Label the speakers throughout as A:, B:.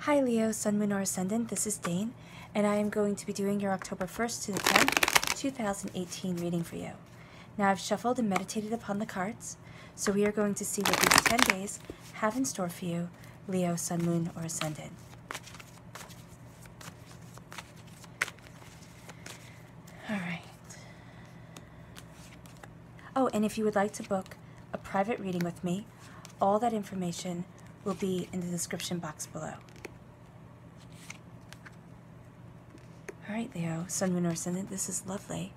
A: Hi Leo, Sun, Moon, or Ascendant, this is Dane, and I am going to be doing your October 1st to the 10th, 2018 reading for you. Now I've shuffled and meditated upon the cards, so we are going to see what these 10 days have in store for you, Leo, Sun, Moon, or Ascendant. Alright. Oh, and if you would like to book a private reading with me, all that information will be in the description box below. Alright, Leo, Sun, Moon, or Ascendant, this is lovely.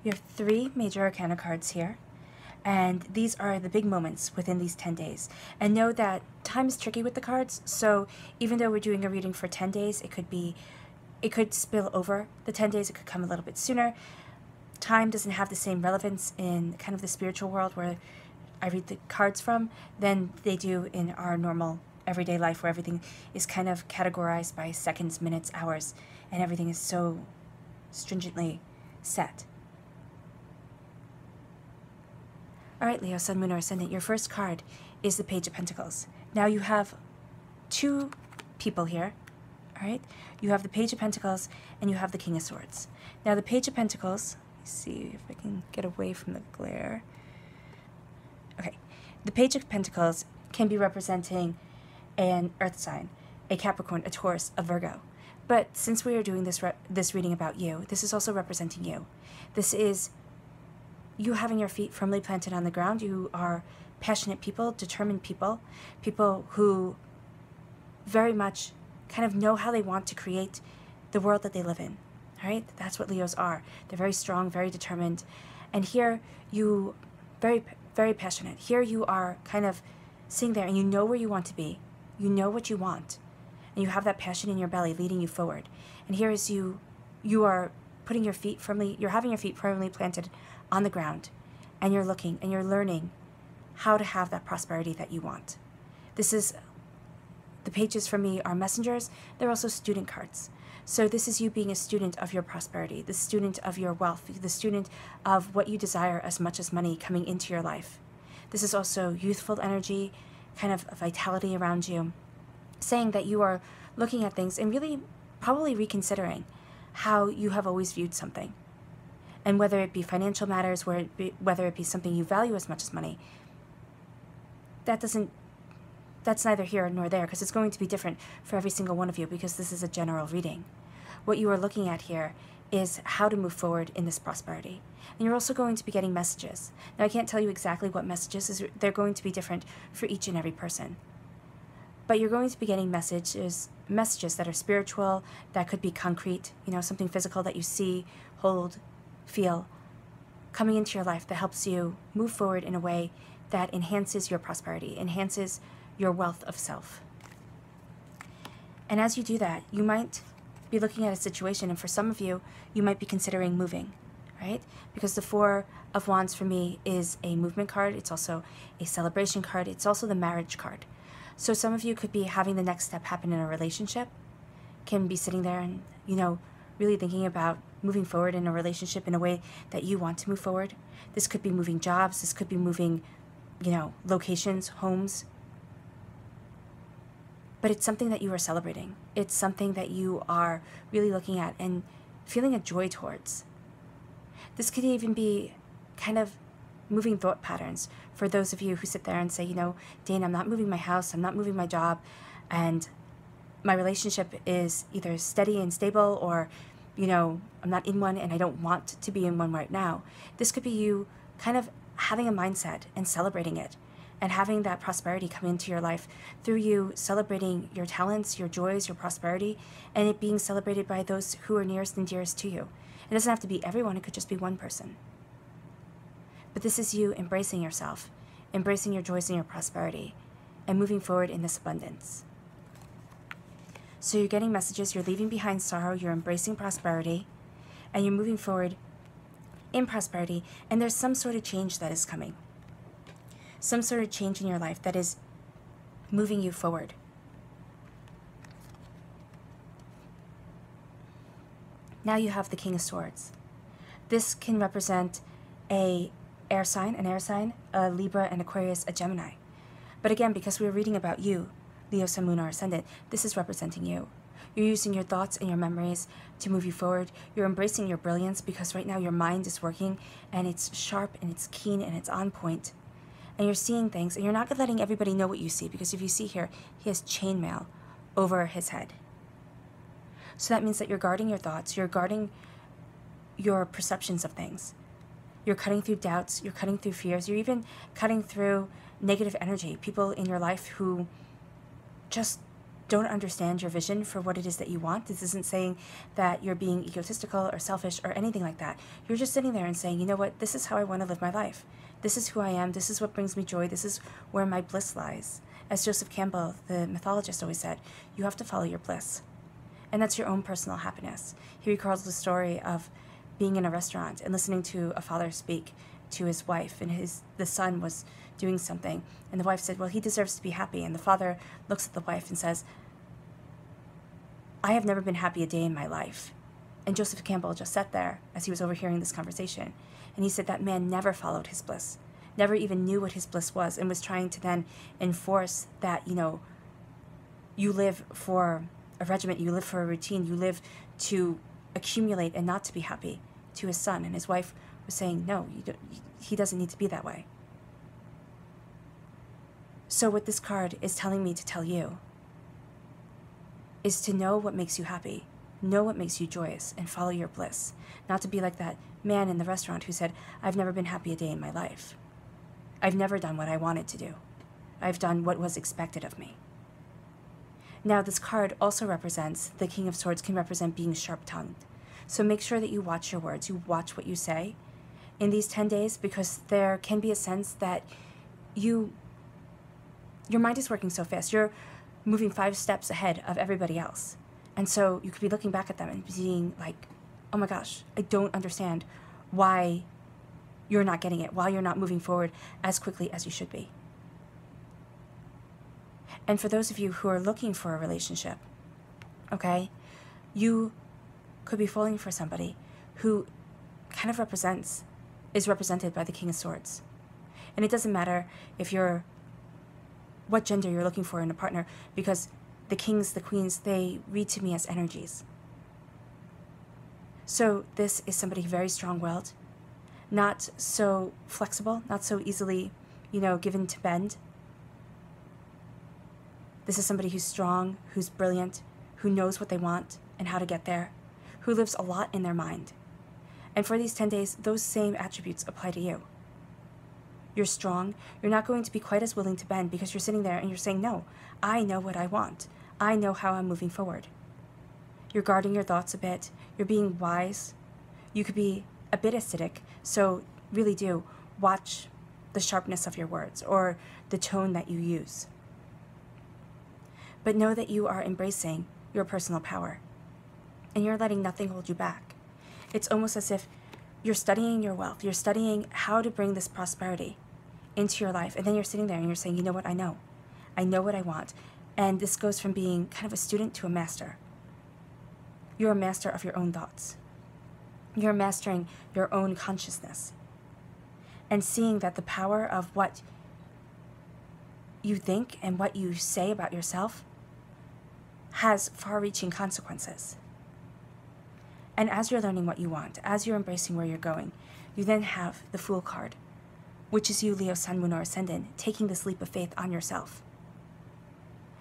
A: You have 3 major arcana cards here, and these are the big moments within these 10 days. And know that time is tricky with the cards, so even though we're doing a reading for 10 days, it could spill over the 10 days, it could come a little bit sooner. Time doesn't have the same relevance in kind of the spiritual world where I read the cards from than they do in our normal everyday life, where everything is kind of categorized by seconds, minutes, hours, and everything is so stringently set. Alright, Leo, Sun, Moon, or Ascendant, your first card is the Page of Pentacles. Now you have 2 people here, alright? You have the Page of Pentacles and you have the King of Swords. Now the Page of Pentacles, let me see if I can get away from the glare. Okay, the Page of Pentacles can be representing an earth sign, a Capricorn, a Taurus, a Virgo. But since we are doing this reading about you, this is also representing you. This is you having your feet firmly planted on the ground. You are passionate people, determined people, people who very much kind of know how they want to create the world that they live in. All right, that's what Leos are. They're very strong, very determined. And here you very passionate. Here you are kind of sitting there and you know where you want to be. You know what you want. And you have that passion in your belly leading you forward. And here is you are putting your feet firmly, you're having your feet firmly planted on the ground. And you're looking and you're learning how to have that prosperity that you want. This is, the pages for me are messengers. They're also student cards. So this is you being a student of your prosperity, the student of your wealth, the student of what you desire as much as money coming into your life. This is also youthful energy, kind of vitality around you, saying that you are looking at things and really probably reconsidering how you have always viewed something. And whether it be financial matters, whether it be something you value as much as money, that's neither here nor there, because it's going to be different for every single one of you, because this is a general reading. What you are looking at here is how to move forward in this prosperity. And you're also going to be getting messages. Now, I can't tell you exactly what messages, they're going to be different for each and every person. But you're going to be getting messages that are spiritual, that could be concrete, you know, something physical that you see, hold, feel, coming into your life that helps you move forward in a way that enhances your prosperity, enhances your wealth of self. And as you do that, you might be looking at a situation, and for some of you, you might be considering moving, right? Because the 4 of Wands for me is a movement card. It's also a celebration card. It's also the marriage card. So some of you could be having the next step happen in a relationship, can be sitting there and, you know, really thinking about moving forward in a relationship in a way that you want to move forward. This could be moving jobs. This could be moving, you know, locations, homes. But it's something that you are celebrating. It's something that you are really looking at and feeling a joy towards. This could even be kind of moving thought patterns for those of you who sit there and say, you know, Dane, I'm not moving my house, I'm not moving my job, and my relationship is either steady and stable, or, you know, I'm not in one and I don't want to be in one right now. This could be you kind of having a mindset and celebrating it, and having that prosperity come into your life through you celebrating your talents, your joys, your prosperity, and it being celebrated by those who are nearest and dearest to you. It doesn't have to be everyone, it could just be one person. But this is you embracing yourself, embracing your joys and your prosperity, and moving forward in this abundance. So you're getting messages, you're leaving behind sorrow, you're embracing prosperity, and you're moving forward in prosperity, and there's some sort of change that is coming. Some sort of change in your life that is moving you forward. Now you have the King of Swords. This can represent a air sign, an air sign, a Libra, an Aquarius, a Gemini. But again, because we're reading about you, Leo, Sun, Moon, or Ascendant, this is representing you. You're using your thoughts and your memories to move you forward. You're embracing your brilliance because right now your mind is working and it's sharp and it's keen and it's on point. And you're seeing things and you're not letting everybody know what you see, because if you see here, he has chainmail over his head. So that means that you're guarding your thoughts, you're guarding your perceptions of things. You're cutting through doubts, you're cutting through fears, you're even cutting through negative energy, people in your life who just don't understand your vision for what it is that you want. This isn't saying that you're being egotistical or selfish or anything like that. You're just sitting there and saying, you know what, this is how I want to live my life. This is who I am, this is what brings me joy, this is where my bliss lies. As Joseph Campbell, the mythologist, always said, you have to follow your bliss. And that's your own personal happiness. He recalls the story of being in a restaurant and listening to a father speak to his wife, and the son was doing something, and the wife said, well, he deserves to be happy. And the father looks at the wife and says, I have never been happy a day in my life. And Joseph Campbell just sat there as he was overhearing this conversation, and he said that man never followed his bliss, never even knew what his bliss was, and was trying to then enforce that, you know, you live for a regiment, you live for a routine, you live to accumulate and not to be happy, to his son. And his wife was saying, no, he doesn't need to be that way. So what this card is telling me to tell you is to know what makes you happy, know what makes you joyous, and follow your bliss. Not to be like that man in the restaurant who said, I've never been happy a day in my life. I've never done what I wanted to do. I've done what was expected of me. Now, this card also represents, the King of Swords can represent being sharp-tongued. So make sure that you watch your words, you watch what you say in these 10 days, because there can be a sense that your mind is working so fast. You're moving 5 steps ahead of everybody else. And so you could be looking back at them and being like, oh my gosh, I don't understand why you're not getting it, why you're not moving forward as quickly as you should be. And for those of you who are looking for a relationship, okay, you could be falling for somebody who kind of is represented by the King of Swords. And it doesn't matter if what gender you're looking for in a partner, because the kings, the queens, they read to me as energies. So this is somebody very strong-willed, not so flexible, not so easily, given to bend. This is somebody who's strong, who's brilliant, who knows what they want and how to get there, who lives a lot in their mind. And for these 10 days, those same attributes apply to you. You're strong. You're not going to be quite as willing to bend because you're sitting there and you're saying, no, I know what I want. I know how I'm moving forward. You're guarding your thoughts a bit. You're being wise. You could be a bit acidic, so really do watch the sharpness of your words or the tone that you use. But know that you are embracing your personal power and you're letting nothing hold you back. It's almost as if you're studying your wealth. You're studying how to bring this prosperity into your life. And then you're sitting there and you're saying, you know what, I know. I know what I want. And this goes from being kind of a student to a master. You're a master of your own thoughts. You're mastering your own consciousness. And seeing that the power of what you think and what you say about yourself has far-reaching consequences. And as you're learning what you want, as you're embracing where you're going, you then have the Fool card, which is you, Leo, Sun, Moon, or Ascendant, taking this leap of faith on yourself.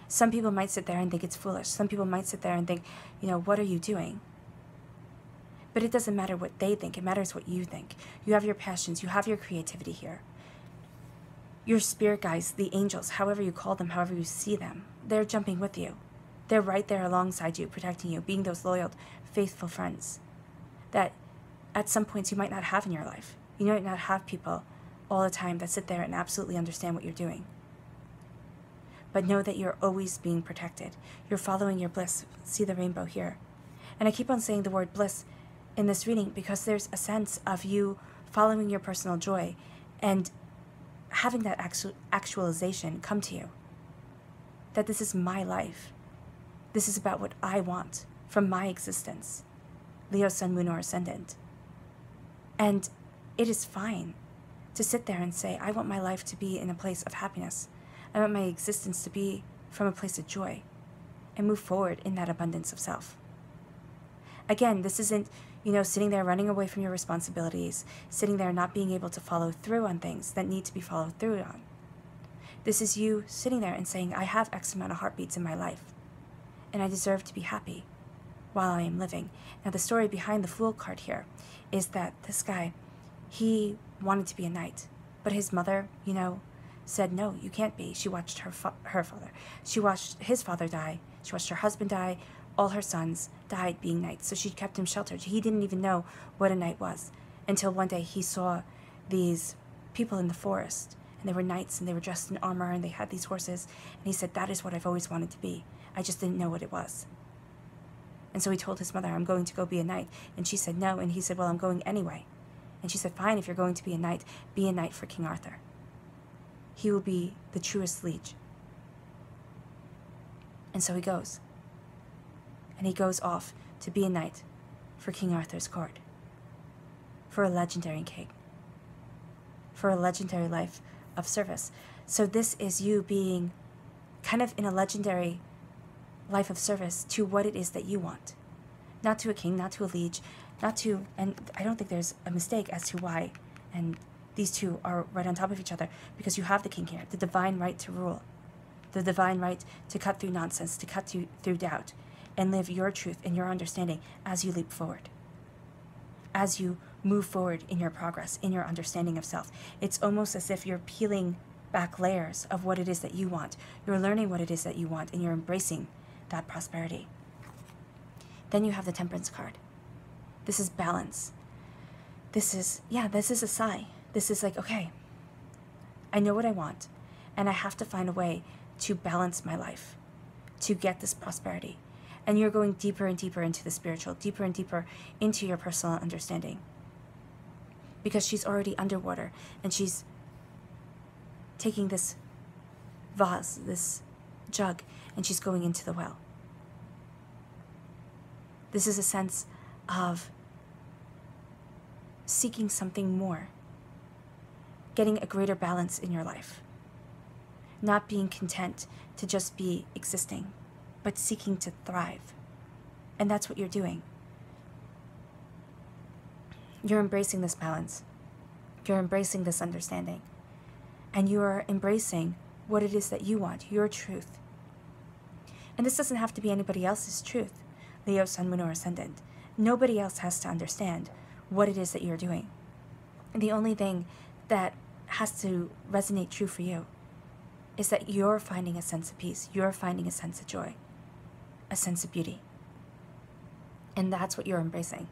A: Some people might sit there and think it's foolish. Some people might sit there and think, what are you doing? But it doesn't matter what they think. It matters what you think. You have your passions. You have your creativity here. Your spirit guides, the angels, however you call them, however you see them, they're jumping with you. They're right there alongside you, protecting you, being those loyal, faithful friends that at some points you might not have in your life. You might not have people all the time that sit there and absolutely understand what you're doing. But know that you're always being protected. You're following your bliss. See the rainbow here. And I keep on saying the word bliss in this reading because there's a sense of you following your personal joy and having that actualization come to you. That this is my life. This is about what I want from my existence. Leo, Sun, Moon, or Ascendant. And it is fine to sit there and say, I want my life to be in a place of happiness. I want my existence to be from a place of joy, and move forward in that abundance of self. Again, this isn't, sitting there running away from your responsibilities, sitting there not being able to follow through on things that need to be followed through on. This is you sitting there and saying, I have X amount of heartbeats in my life, and I deserve to be happy while I am living. Now, the story behind the Fool card here is that this guy, he wanted to be a knight, but his mother, said, no, you can't be. She watched her father. She watched his father die. She watched her husband die. All her sons died being knights, so she kept him sheltered. He didn't even know what a knight was until one day he saw these people in the forest, and they were knights, and they were dressed in armor, and they had these horses, and he said, that is what I've always wanted to be. I just didn't know what it was. And so he told his mother, I'm going to go be a knight. And she said no, and he said, well, I'm going anyway. And she said, fine, if you're going to be a knight for King Arthur. He will be the truest liege. And so he goes. And he goes off to be a knight for King Arthur's court. For a legendary king. For a legendary life of service. So this is you being kind of in a legendary life of service to what it is that you want. Not to a king, not to a liege, not to, and I don't think there's a mistake as to why, and these two are right on top of each other, because you have the king here, the divine right to rule, the divine right to cut through nonsense, to cut through doubt, and live your truth and your understanding as you leap forward, as you move forward in your progress, in your understanding of self. It's almost as if you're peeling back layers of what it is that you want. You're learning what it is that you want, and you're embracing that prosperity. Then you have the Temperance card. This is balance. This is a sigh. This is like, okay, I know what I want, and I have to find a way to balance my life, to get this prosperity. And you're going deeper and deeper into the spiritual, deeper and deeper into your personal understanding. Because she's already underwater, and she's taking this vase, this jug, and she's going into the well. This is a sense of seeking something more, getting a greater balance in your life, not being content to just be existing, but seeking to thrive. And that's what you're doing. You're embracing this balance. You're embracing this understanding. And you are embracing what it is that you want, your truth. And this doesn't have to be anybody else's truth, Leo, Sun, Moon, or Ascendant. Nobody else has to understand what it is that you're doing. And the only thing that has to resonate true for you is that you're finding a sense of peace. You're finding a sense of joy, a sense of beauty. And that's what you're embracing.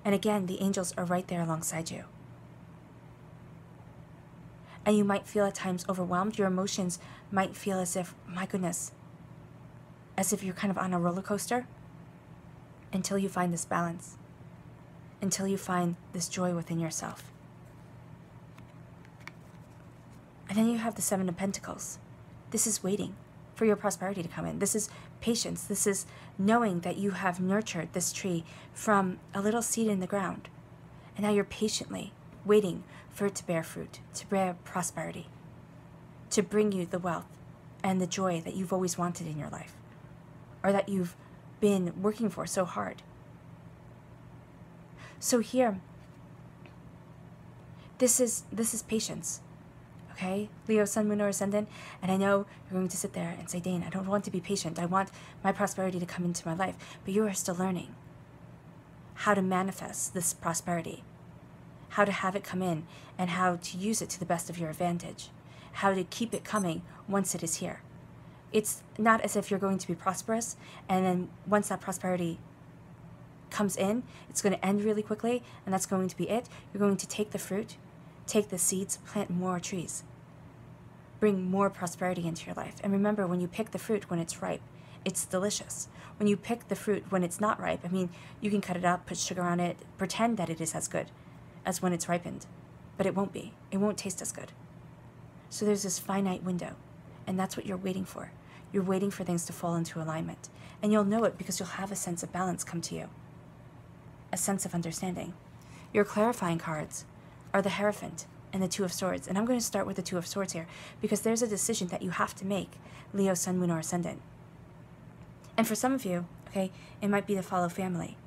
A: And again, the angels are right there alongside you. And you might feel at times overwhelmed. Your emotions might feel as if, my goodness, as if you're kind of on a roller coaster, until you find this balance, until you find this joy within yourself. And then you have the Seven of Pentacles. This is waiting for your prosperity to come in. This is patience. This is knowing that you have nurtured this tree from a little seed in the ground. And now you're patiently waiting for it to bear fruit, to bear prosperity, to bring you the wealth and the joy that you've always wanted in your life, or that you've been working for so hard. So here, this is patience. Okay, Leo, Sun, Moon, or Ascendant, and I know you're going to sit there and say, Dane, I don't want to be patient. I want my prosperity to come into my life. But you are still learning how to manifest this prosperity, how to have it come in, and how to use it to the best of your advantage, how to keep it coming once it is here. It's not as if you're going to be prosperous, and then once that prosperity comes in, it's going to end really quickly, and that's going to be it. You're going to take the fruit, take the seeds, plant more trees, bring more prosperity into your life. And remember, when you pick the fruit when it's ripe, it's delicious. When you pick the fruit when it's not ripe, I mean, you can cut it up, put sugar on it, pretend that it is as good as when it's ripened, but it won't be. It won't taste as good. So there's this finite window, and that's what you're waiting for. You're waiting for things to fall into alignment, and you'll know it because you'll have a sense of balance come to you, a sense of understanding. Your clarifying cards are the Hierophant and the Two of Swords. And I'm going to start with the Two of Swords here because there's a decision that you have to make, Leo, Sun, Moon, or Ascendant. And for some of you, okay, it might be to follow family.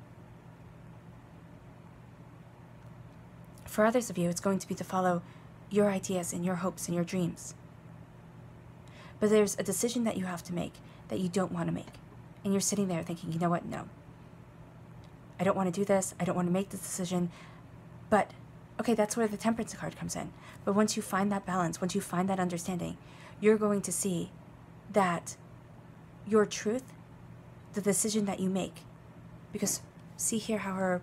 A: For others of you, it's going to be to follow your ideas and your hopes and your dreams. But there's a decision that you have to make that you don't want to make. And you're sitting there thinking, you know what, no. I don't want to do this. I don't want to make this decision. But, okay, that's where the Temperance card comes in. But once you find that balance, once you find that understanding, you're going to see that your truth, the decision that you make, because see here how her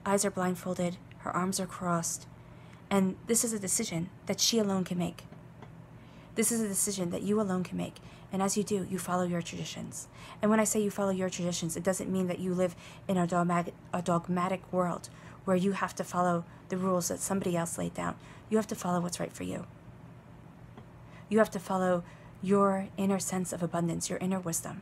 A: eyes are blindfolded, her arms are crossed, and this is a decision that she alone can make. This is a decision that you alone can make. And as you do, you follow your traditions. And when I say you follow your traditions, it doesn't mean that you live in a dogmatic world where you have to follow the rules that somebody else laid down. You have to follow what's right for you. You have to follow your inner sense of abundance, your inner wisdom.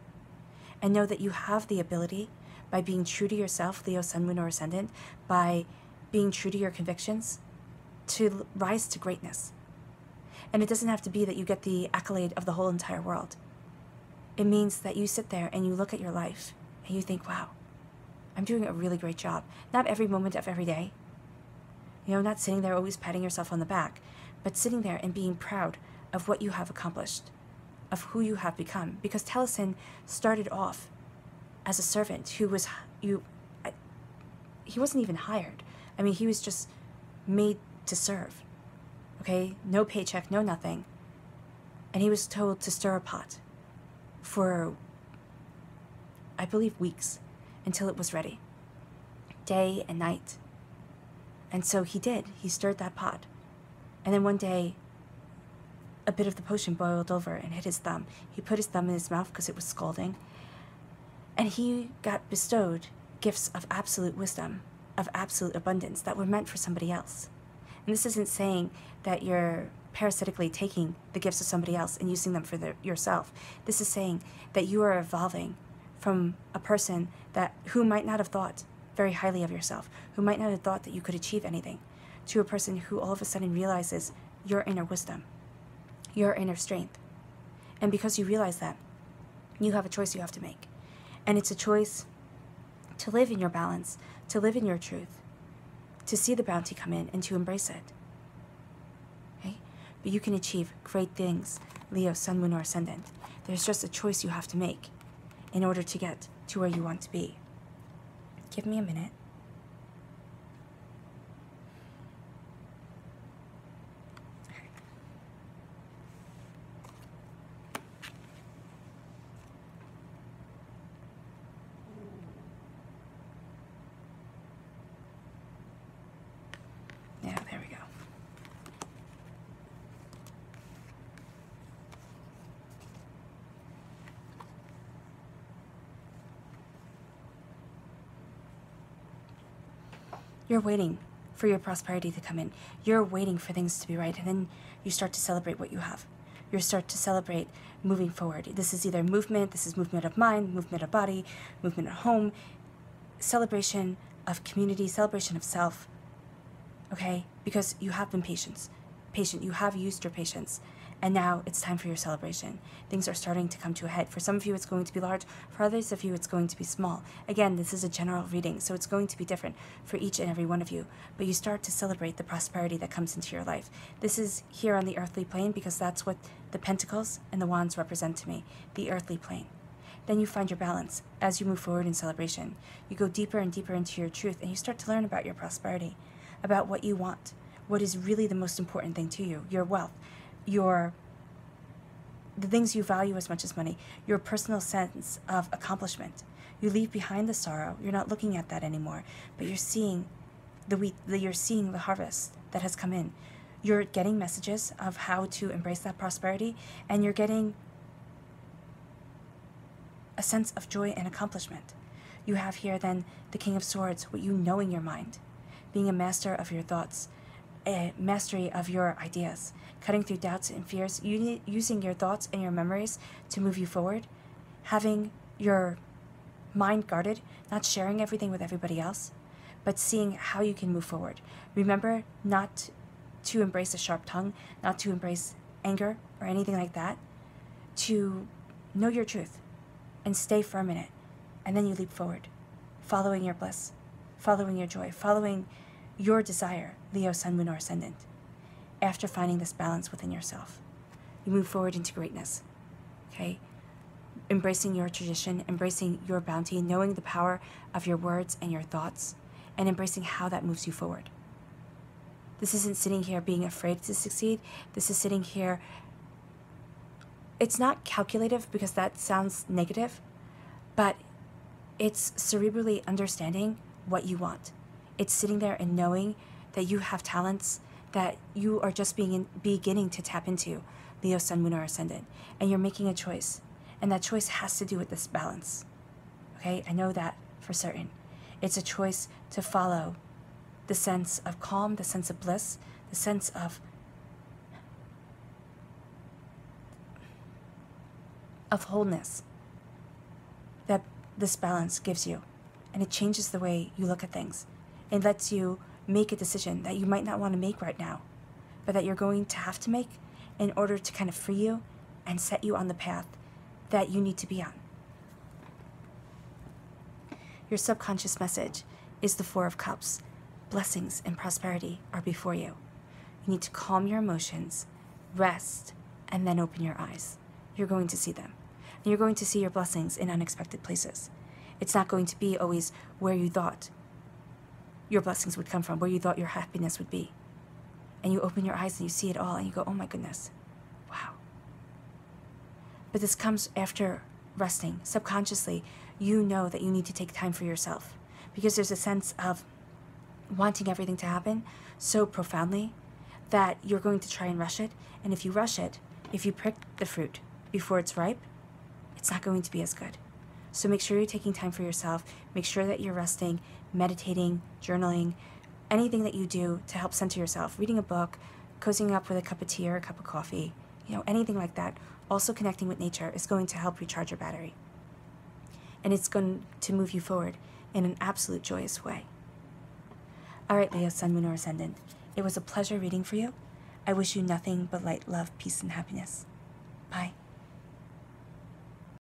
A: And know that you have the ability, by being true to yourself, Leo, Sun, Moon, or Ascendant, by being true to your convictions, to rise to greatness. And it doesn't have to be that you get the accolade of the whole entire world. It means that you sit there and you look at your life and you think, wow, I'm doing a really great job. Not every moment of every day. You know, not sitting there always patting yourself on the back, but sitting there and being proud of what you have accomplished, of who you have become. Because Taliesin started off as a servant who was, he wasn't even hired. I mean, he was just made to serve. Okay, no paycheck, no nothing. And he was told to stir a pot for, I believe, weeks until it was ready, day and night. And so he did. He stirred that pot. And then one day, a bit of the potion boiled over and hit his thumb. He put his thumb in his mouth because it was scalding. And he got bestowed gifts of absolute wisdom, of absolute abundance that were meant for somebody else. And this isn't saying that you're parasitically taking the gifts of somebody else and using them for yourself. This is saying that you are evolving from a person who might not have thought very highly of yourself, who might not have thought that you could achieve anything, to a person who all of a sudden realizes your inner wisdom, your inner strength. And because you realize that, you have a choice you have to make. And it's a choice to live in your balance, to live in your truth, to see the bounty come in and to embrace it. Okay? But you can achieve great things, Leo, Sun, Moon, or Ascendant. There's just a choice you have to make in order to get to where you want to be. Give me a minute. Yeah, there we go. You're waiting for your prosperity to come in. You're waiting for things to be right, and then you start to celebrate what you have. You start to celebrate moving forward. This is either movement, this is movement of mind, movement of body, movement at home, celebration of community, celebration of self. Okay? Because you have been patient. You have used your patience. And now it's time for your celebration. Things are starting to come to a head. For some of you, it's going to be large. For others of you, it's going to be small. Again, this is a general reading, so it's going to be different for each and every one of you. But you start to celebrate the prosperity that comes into your life. This is here on the earthly plane because that's what the Pentacles and the Wands represent to me, the earthly plane. Then you find your balance as you move forward in celebration. You go deeper and deeper into your truth, and you start to learn about your prosperity, about what you want, what is really the most important thing to you, your wealth, the things you value as much as money, your personal sense of accomplishment. You leave behind the sorrow. You're not looking at that anymore, but you're seeing the wheat, you're seeing the harvest that has come in. You're getting messages of how to embrace that prosperity, and you're getting a sense of joy and accomplishment. You have here then the King of Swords, what you know in your mind, being a master of your thoughts, a mastery of your ideas, cutting through doubts and fears, using your thoughts and your memories to move you forward, having your mind guarded, not sharing everything with everybody else, but seeing how you can move forward. Remember not to embrace a sharp tongue, not to embrace anger or anything like that, to know your truth and stay firm in it. And then you leap forward, following your bliss, following your joy, following your desire, Leo, Sun, Moon, or Ascendant. After finding this balance within yourself, you move forward into greatness, okay? Embracing your tradition, embracing your bounty, knowing the power of your words and your thoughts, and embracing how that moves you forward. This isn't sitting here being afraid to succeed. This is sitting here, it's not calculative because that sounds negative, but it's cerebrally understanding what you want. It's sitting there and knowing that you have talents that you are just beginning to tap into, Leo, Sun, Moon, or Ascendant, and you're making a choice, and that choice has to do with this balance, okay? I know that for certain. It's a choice to follow the sense of calm, the sense of bliss, the sense of wholeness that this balance gives you, and it changes the way you look at things. It lets you make a decision that you might not want to make right now, but that you're going to have to make in order to kind of free you and set you on the path that you need to be on. Your subconscious message is the Four of Cups. Blessings and prosperity are before you. You need to calm your emotions, rest, and then open your eyes. You're going to see them. And you're going to see your blessings in unexpected places. It's not going to be always where you thought your blessings would come from, where you thought your happiness would be. And you open your eyes and you see it all and you go, oh my goodness, wow. But this comes after resting. Subconsciously, you know that you need to take time for yourself because there's a sense of wanting everything to happen so profoundly that you're going to try and rush it. And if you rush it, if you prick the fruit before it's ripe, it's not going to be as good. So make sure you're taking time for yourself. Make sure that you're resting, meditating, journaling, anything that you do to help center yourself. Reading a book, cozying up with a cup of tea or a cup of coffee, anything like that. Also connecting with nature is going to help recharge your battery. And it's going to move you forward in an absolute joyous way. All right, Leo, Sun, Moon, or Ascendant. It was a pleasure reading for you. I wish you nothing but light, love, peace, and happiness. Bye.